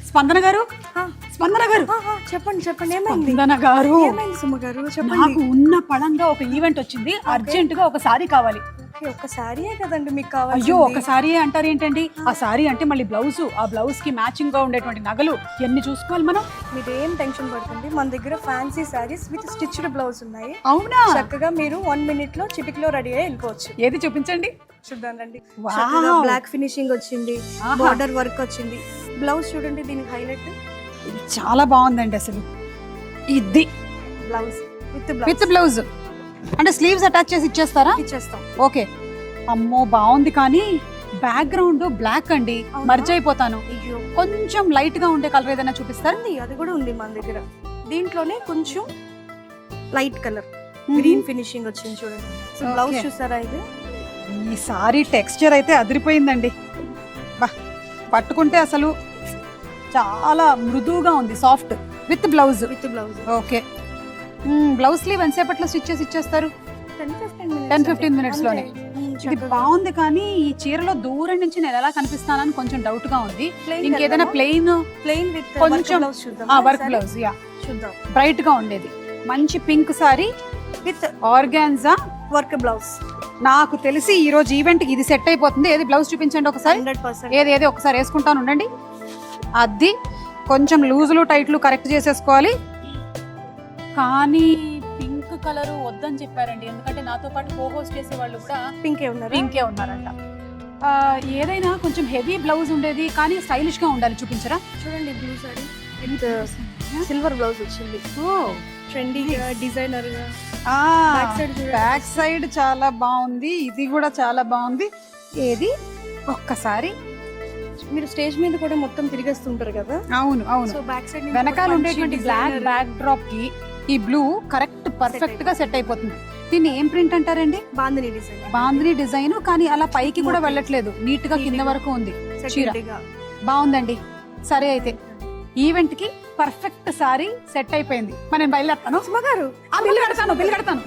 స్పందన గారు, స్పందన గారు, చెప్పండి చెప్పండి. ఏమైంది స్పందన గారు, ఏమైంది సుమ గారు చెప్పండి. నాకు ఉన్న పడంగా ఒక ఈవెంట్ వచ్చింది, అర్జెంట్ గా ఒక సారీ కావాలి. ఒక్క సారీయే కదండి మీకు కావాలి. అయ్యో ఒక సారీ అంటారు ఏంటండి? ఆ సారీ అంటే మళ్ళీ బ్లౌజ్, ఆ బ్లౌజ్ కి మ్యాచింగ్ గా ఉండేటువంటి నగలు ఎన్ని చూసుకోవాలి మనం. మీరేం టెన్షన్ పడకండి, మన దగ్గర fancy saris with stitched blouse ఉన్నాయి. అవునా? చక్కగా మీరు 1 minute లో చిటికలో రెడీ అయ్యి వెళ్ళిపోవచ్చు. ఏది చూపించండి. చూద్దాం రండి. వావ్. బ్లాక్ ఫినిషింగ్ వచ్చింది, బార్డర్ వర్క్ వచ్చింది. బ్లౌజ్ చూడండి, దీనికి హైలైట్. ఇది చాలా బాగుందండి అసలు. ఇది బ్లౌజ్ విత్ బ్లౌజ్ అంటే స్లీవ్స్ అటాచ్ చేసి ఇచ్చేస్తారా? ఇచ్చేస్తాం. ఓకే. అమ్మో బాగుంది, కానీ బ్యాక్గ్రౌండ్ బ్లాక్ అండి, మర్జ్ అయిపోతాను. అయ్యో కొంచెం లైట్ గా ఉండే కలర్ ఏదైనా చూపిస్తారా? అది కూడా ఉంది మన దగ్గర. దీంట్లోనే కొంచెం లైట్ కలర్ గ్రీన్ ఫినిషింగ్ వచ్చింది చూడండి. బ్లౌజ్ చూసారా? ఇది ఈ సారీ టెక్స్చర్ అయితే అదిరిపోయిందండి. బా, పట్టుకుంటే అసలు చాలా మృదువుగా ఉంది, soft with blouse. Okay. Blouse sleeve ఎంతసేపట్లో స్టిచ్ చేసి ఇచ్చేస్తారు? 10-15 minutes లోనే. ఇది బాగుంది, కానీ ఈ చీరలో దూరం నుంచి నేను ఎలా కనిపిస్తానని కొంచెం డౌట్ గా ఉంది. ఇంకేదైనా ప్లెయిన్ విత్ కొంచెం వర్క్ బ్లౌజ్, యా చూద్దాం. బ్రైట్ గా ఉండేది. మంచి pink sorry with organza work blouse. నాకు తెలిసి ఈ రోజు ఈవెంట్ ఇది సెట్ అయిపోతుంది. ఏది బ్లౌజ్ చూపించండి ఒకసారి. 100%. ఏది ఒకసారి వేసుకుంటాను ఉండండి. అది కొంచెం లూజులు టైట్లు కరెక్ట్ చేసేసుకోవాలి. కానీ పింక్ కలర్ వద్దని చెప్పారండి, ఎందుకంటే నాతో పాటు కో-హోస్ట్ చేసే వాళ్ళు కూడా పింకే ఉన్నారంట. ఏదైనా కొంచెం హెవీ బ్లౌజ్ ఉండేది, కానీ స్టైలిష్ గా ఉండాలి. చూపించరా? చూడండి, blue sorry with silver blouse వచ్చింది. ట్రెండీగా, డిజైనర్ గా. బ్యాక్ సైడ్ చాలా బాగుంది, ఇది కూడా చాలా బాగుంది. ఏది ఒక్కసారి మీరు స్టేజ్ మీద కూడా మొత్తం తిరిగేస్తుంటారు కదా. అవును అవును. సో బ్యాక్ సైడ్ వెనకాల ఉండేటువంటి బ్లాక్ బ్యాక్ డ్రాప్ కి ఈ బ్లూ కరెక్ట్ పర్ఫెక్ట్ గా సెట్ అయిపోతుంది. దీన్ని ఏం ప్రింట్ అంటారండి? బాందిని డిజైన్. బాందిని డిజైన్, కానీ అలా పైకి కూడా వెళ్ళట్లేదు, నీట్ గా కింద వరకు ఉంది చీర. బాగుందండి. సరే, అయితే ఈవెంట్ కి పర్ఫెక్ట్ సారీ సెట్ అయిపోయింది. మనం బయలుదేరుతాను. సుమ గారు, బిల్లు కడతాను.